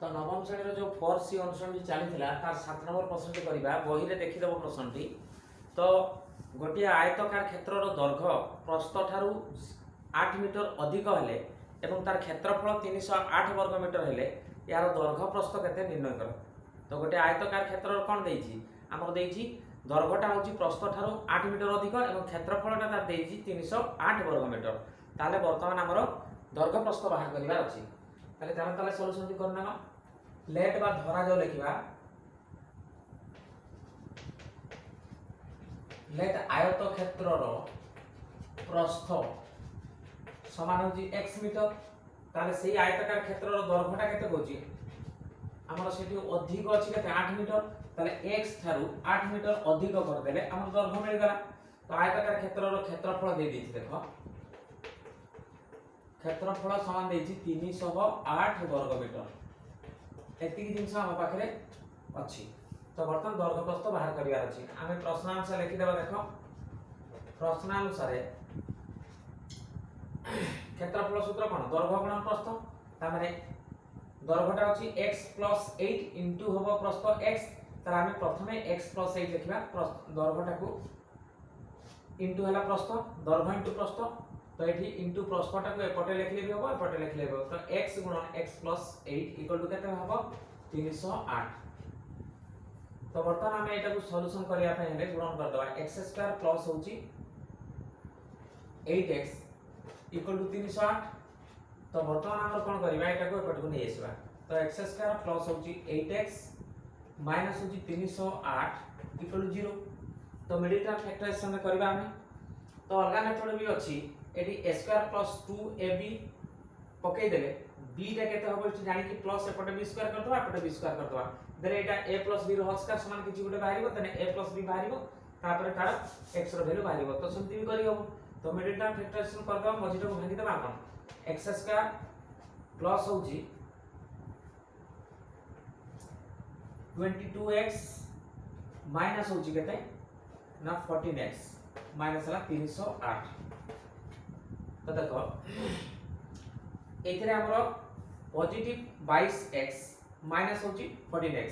तो नवम श्रेणी जो 4C अनुसरण चली तार 7 नंबर प्रश्न करवा बही में देखीदेव प्रश्न तो गोटे आयतकार क्षेत्र दैर्घ्य प्रस्थ ठारू 8 मीटर अधिक हेले एवं तार क्षेत्रफल 308 वर्ग मीटर हेले यार दैर्घ्य प्रस्थ केते निर्णय कर। तो गोटे आयतकार क्षेत्र कौन देछि हमर देछि दैर्घ्यटा होछि प्रस्थ ठारू 8 मीटर अधिक एवं क्षेत्रफलटा तार देछि 308 वर्ग मीटर। ताले वर्तमान हमर दैर्घ्य प्रस्थ बाहर करिवार अछि। ताले ताले सॉल्यूशन करना लेट बा धरा जो लिखा लेट आयत क्षेत्र प्रस्थ समान होची x मीटर। ताले सेही आयतकार क्षेत्र दैर्घ्यटा केते होची हमर सेठी अधिक अछि केते 8 मीटर। ताले x थारु 8 मीटर अधिक कर देले हमर दैर्घ्य मिल गला। तो आयतकार क्षेत्र क्षेत्रफल दे देछि देखो क्षेत्रफल समान देछि 308 वर्ग मीटर। एति जिनस हम पाखरे अछि। तो बर्तन दैर्घ्य प्रस्थ बाहर करिवार अछि। आमे प्रश्नांश लिखि देबा देखो प्रश्नानुसार क्षेत्रफल सूत्र कोन दैर्घ्य गुणन प्रस्थ ता माने दैर्घ्यटा अछि x + 8 इनटू होबो प्रस्थ x। त आमे प्रथमे x + 8 लिखिबा दैर्घ्यटा को इनटू हला प्रस्थ दैर्घ्य इनटू प्रस्थ। तो एठी इनटू प्रस्थटा को एपटे लिखले भी होबो एपटे लिखले भी होबो। तो x * x + 8 इक्वल टू केते होबो 308। तो बर्तमान हमें एटा को सॉल्यूशन करिया पे हेले गुणन कर दबा x² प्लस होची 8x इक्वल टू 308। तो बर्तमान हम कोन करबा एटा को एपट को नै आसीबा। तो x² प्लस होची 8x माइनस होची 308 इक्वल टू 0। तो मिडिल टर्म फैक्टराइजेशन करबा हमें तो अलगा मेथड भी अछि। एटी a² + 2ab पकई देले b टा केते होबो जानि कि प्लस एपटे b² कर दबा एपटे b² कर दबा देले एटा a + b रो होल स्क्वायर समान किछि गुटे बाहिरिबो तने a + b बाहिरिबो तापर तार x रो वैल्यू बाहिरिबो। तो सेमति भी करि होबो। तो मिडिल टर्म फैक्टराइजेशन कर दबा मझिटा को भांगी दबा अपन x² प्लस होची 22x माइनस होची केते ना 14x माइनस हला 308। तो देखो एथिरे हमरो पॉजिटिव 22x माइनस होची 14x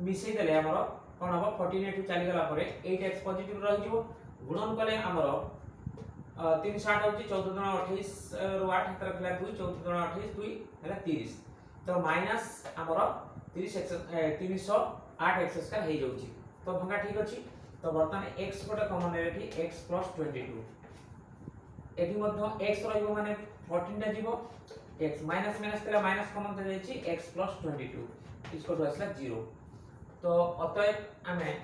मिसई देले हमरो कोन हो 14 टू चली गला परे 8x पॉजिटिव रहि जिवो गुणन कले हमरो 360 होची 14 गुणा 28 रो 8 तर खला 2 14 गुणा 28 2 हला 30। तो माइनस हमरो 308x² हे जाउची। तो भंगा ठीक अछि। तो वर्तमान x कोटा कॉमन एठी x + 22 एठी मध्ये x रहिबो माने 14 टा जीवो x माइनस माइनस तेला माइनस कॉमन थे जाईची x + 22 इसको तो असला 0। तो अतएव हमें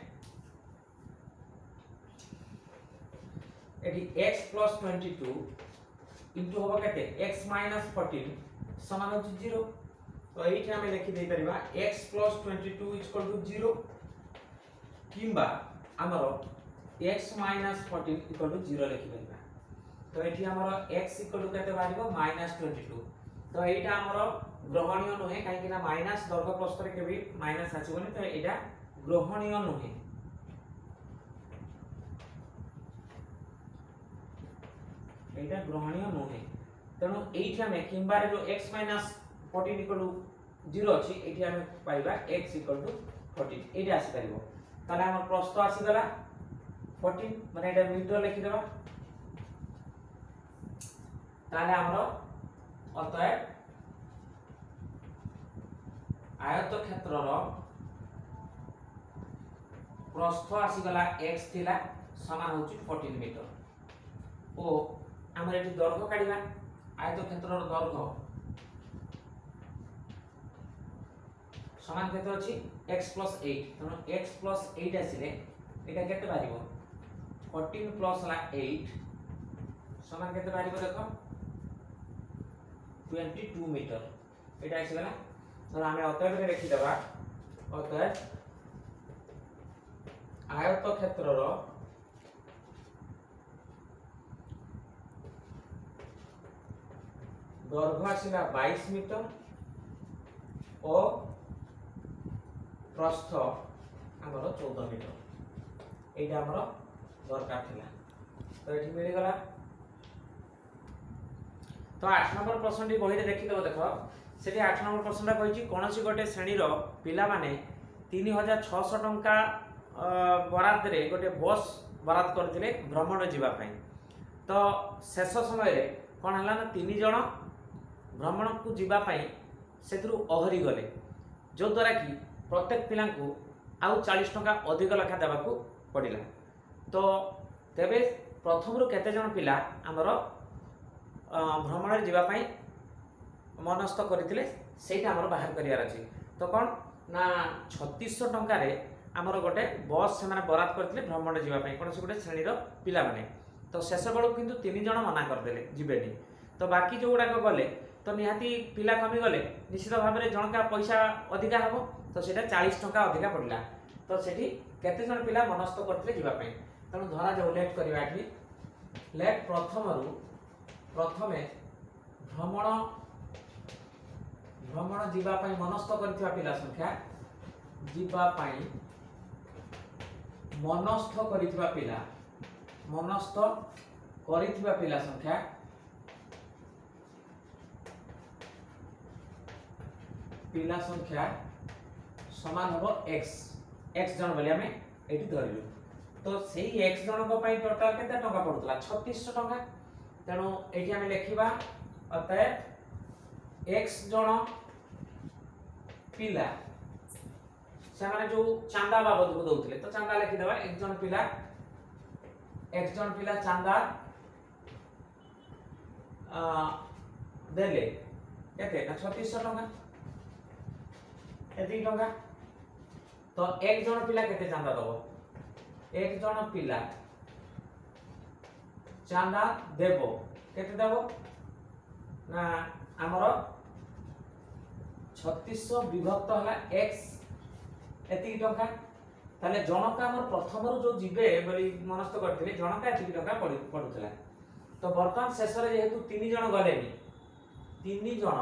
एठी x + 22 इनटू होबो केते x - 14 समान होची 0। तो एठी हमें लिखि देई परिबा x + 22 = 0 किंबा हमरो x - 14 = 0 लिखि परिबा। तो एठी हमरो x = केते बारिबो -22। तो एटा हमरो ग्रहणीय नहे काहे कि ना माइनस दैर्घ्य प्रस्थ रे केबी माइनस आसीबोनी। तो एटा ग्रहणीय नहे एटा ग्रहणीय नहे। तनो एठी हमें किंबा रे जो x - 14 = 0 अछि एठी हमें पाइबा x = 14 एटा आसी परिबो। ताले हमर प्रस्थ आसी गला 14 माने एटा मीटर लिखि देबा। ताले हमरो अतएव आयत क्षेत्र रो प्रस्थ आसी गला x थिला समान होची 14 मीटर। ओ हमर एठी दैर्घ्य काढिबा आयत क्षेत्र रो दैर्घ्य समान केते अछि x + 8। तनो x + 8 आसीले एटा केते बारिबो 14 + ला 8 समान केते बारिबो देखो 22 मीटर एटा आसी गला। तो हमें अतएव रे लिखि दबा अतएव आयत क्षेत्र रो दैर्घ्य आसीला 22 मीटर और प्रस्थ हमरो 14 मीटर एटा हमरो दरकार थिला। तो एठी मिल गला। तो 8 नंबर प्रश्न टी बही रे देखि दबो देखो सेठी 8 नंबर प्रश्न कही कौन सी गोटे श्रेणी पिला माने 3600 टंका बराद रे गोटे बस बराद करथिले भ्रमण जीवा पई। तो शेष समय रे कौन है ना 3 जन भ्रमण को जीवा पई सेथरु अहरी गले, जो द्वारा कि प्रत्येक पिला को आउ 40 टंका अधिक लेखा देवा को पड़िला। तो तेबे प्रथम रु केते जन पिला हमर भ्रमण जीवा पई मनस्थ करथिले सेटा हमर बाहर करियार अछि। तो कौन ना 3600 टंका रे हमर गोटे बस से माने बराद करथिले भ्रमण जीवा पई कोन से गोटे श्रेणी रो पिला माने। तो शेष बेलू किंतु 3 जन मना करदेले जीवेनी। तो बाकी जो गुडा गले तो निहाती पिला कमी गले निश्चित भाव में जनका पैसा अधिका हम तो सेटा 40 टंका अधिका पड़ला। तो सेठी केते जन पिला मनस्थ करथिले जीवा पई। तेणु धरा जाऊ लेट करबा एठी लेट प्रथमे भ्रमण जीवा पई मनस्थ करथिबा पिला संख्या जीवा पई मनस्थ करथिबा पिला संख्या समान हबो x जन बोली हमें एठी धरिलु। तो सेही x जन को पई टोटल केते टंका पडुतला 3600 टंका। तेणु एठी हमें लेखिबा अतः x जन पिला से माने जो चांदा बाबद को दउतले तो चांदा लिखि देबा x जन पिला चांदा देले केते ना 3600 टंका एती टंका। तो एक जन पिला केते चांदा दबो, एक जन पिला चांदा देबो केते देबो ना हमर 3600 विभक्त हला x एती टंका। ताले जनका हमर प्रथम रु जो जिबे बोली मनस्थ करथिले जनका एती टंका पडुतला। तो वर्तमान शेष रे जेहेतु 3 जन गलेनी 3 जन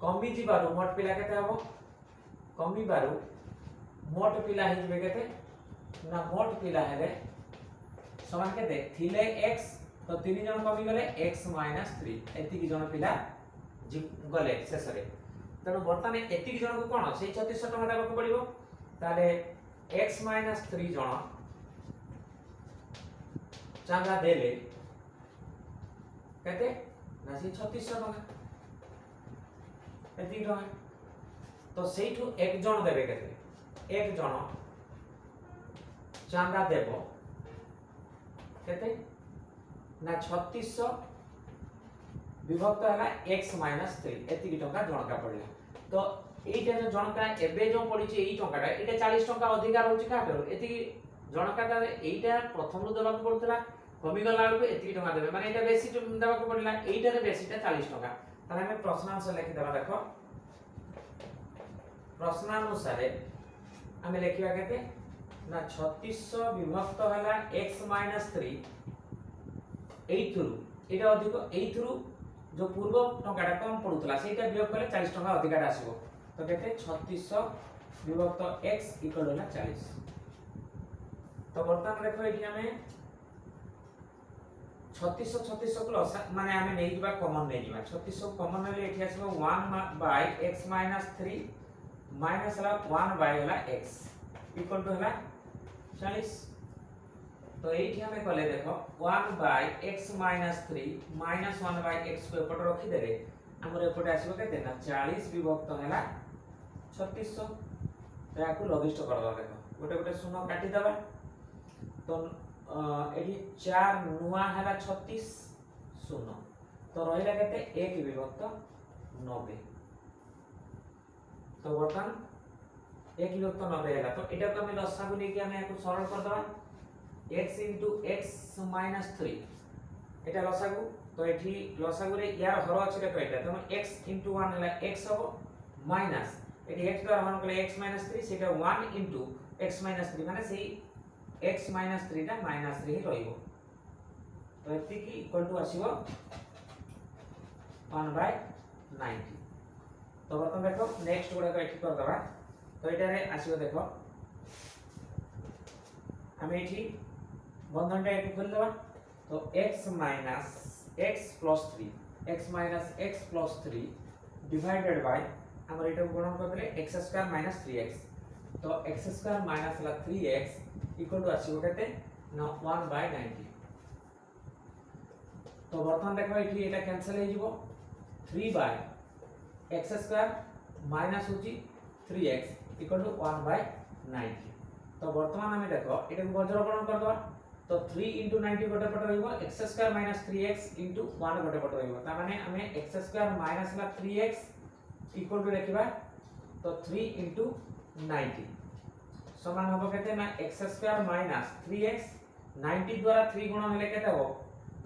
कमी जिबारु मोट पिला केते हबो कमी बारु मोट पिला हे जिबे केते ना मोट पिला हेले समान केते थिले x तो 3 जन कमी गले x - 3 एति की जन पिला गले शेष रे। तेणु वर्तमान एति की जन को कोन से 3600 टका देबा को पड़िबो ताले x - 3 जन चांदा देले केते ना से 3600 टका एति टका। तो सेठू एक जन देबे केते एक जन चांदा देबो केते ना 3600 विभक्त हला x - 3 एति की टका जनका पड़ला। तो एटा जो जनका एबे जो पड़ी छि एई टंकाटा एटा 40 टंका अधिकार होछि का करो एति जनकाटा एटा प्रथम रु देबा को पड़तला कमी गला बेलू एति टंका देबे माने एटा बेसी देबा को पड़ला एटा रे बेसीटा 40 टंका। ताले हम प्रश्न आंसर लिखि देबा देखो प्रश्नानुसार आम लिखा के ना 3600 विभक्त है x - 3 एटा अधिक एथुरु जो पूर्व टंकाटा कम पड़ुतला सेटा वियोग कले 40 टंका अधिकार आसीबो। तो केते 3600 विभक्त x इक्वल होला 40। तो वर्तमान देखो एठी हमें 3600 को लसा माने हमें नै दिबा कॉमन नै दिबा 3600 कॉमन ले एठी आसीबो 1/x - 3 माइनस हला 1/x इक्वल टू हला 40। तो एठी हमें कले देखो 1/x - 3 माइनस 1/x को एपट रखी देले हमर एपट आसीबो केते ना 40 विभक्त हला 3600। तो याकू लघिष्ठ कर दबा देखो गोटे गोटे शून्य काटी दबा। तो एठी 4 नुआ हला 36 शून्य तो रहिला केते 1 विभक्त 90। तो बर्तमान 1 विभक्त 90 हैला। तो एटा को हम लसा को लेके हम याकू सरल कर दबा x * x - 3 एटा लसा को। तो एठी लसा को रे यार हर अछि देखो एटा तो x * 1 हैला x हो माइनस एठी x द्वारा हरण कले x - 3 सेटा 1 * x - 3 माने सेही x - 3 टा -3 ही रहिबो। तो एति की इक्वल टू आसीबो 1/90। तो बर्तमान देखो नेक्स्ट गुडा को एठी कर दबा। तो एटा रे आसीबो देखो हम एठी बंधन टा एठी खोल दबा। तो x - x + 3 x minus x plus 3 divided by हमर एटा गुणन कर देले x स्क्वायर माइनस 3x तो x स्क्वायर माइनस ला 3x इक्वल टू आसी केते 1/90 तो बर्तमान देखो एठी एटा कैंसिल हो जिवो 3 बाय x स्क्वायर माइनस होची 3x इक्वल टू 1/90 तो बर्तमान हमें देखो एटा वज्र गुणन कर दवा तो 3 into 90 गोटे पट रहिबो x square minus 3x into 1 गोटे पट रहिबो ता माने हमें x स्क्वायर माइनस ला 3x इक्वल टू लिखिबा तो 3 into 90 समान होबो केते ना x स्क्वायर माइनस 3x 90 द्वारा 3 गुणन हेले केते हो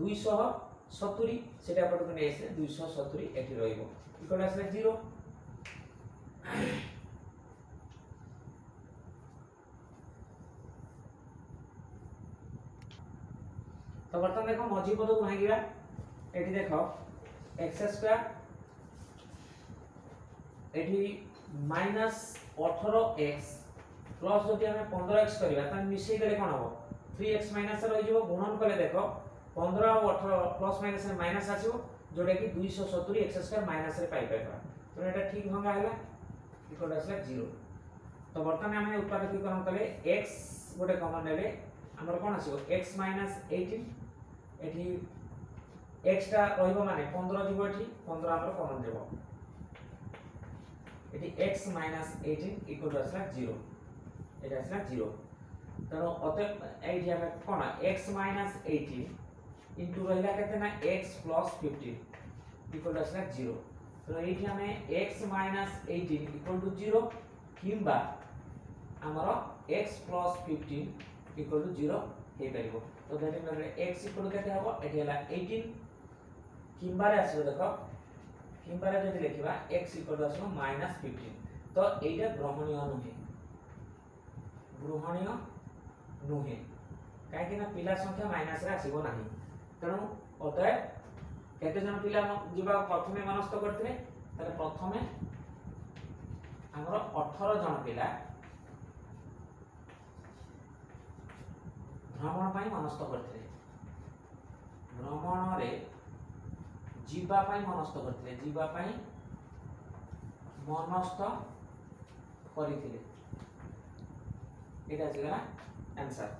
270 सेटा पट को नै एसे 270 एठी रहिबो इक्वल आसले 0 तो बर्तमान देखो मझी पद को भांगिबा एठी देखो x स्क्वायर एठी माइनस 18x प्लस जदि हमें 15x करबा त मिसई देले कोन हो 3x माइनस रहि जिवो गुणन कले देखो 15 और 18 प्लस माइनस में माइनस आसीबो जोडा कि 270 x स्क्वायर माइनस रे पाई पाइबा तो एटा ठीक भंगा हैला इक्वल आसला 0 तो बर्तमान हमें उत्पादकीकरण कले x गोटे कॉमन लेले हमर कोन आसीबो x माइनस 18 एठी x टा रहिबो माने 15 जीवो एठी 15 हमर कॉमन देबो एठी x माइनस 18 इक्वल टू आसला 0 एटा आसला 0 तनो अते एठी हमें कोन x माइनस 18 इनटू रहिला केते ना x प्लस 15 इक्वल टू आसला 0 तो एठी हमें x माइनस 18 इक्वल टू 0 किंबा हमर x प्लस 15 इक्वल टू 0 हे परिबो तो दैट मीन्स x इक्वल केते हबो एठी हला 18 किंबा रे आसो देखो किंबा रे जदि लिखिबा x इक्वल टू आसो -15 तो एटा ग्रहणीय नुहे काहे कि ना पिला संख्या माइनस रे आसीबो नाही तणु अतः केते जन पिला जिबा प्रथमे मनस्थ करथिले ताले प्रथमे हमर 18 जन पिला भ्रमण पाई मनस्थ करथिले भ्रमण रे जीवा पाई मनस्थ करथिले जीवा पाई मनस्थ करिथिले एटा छिला आंसर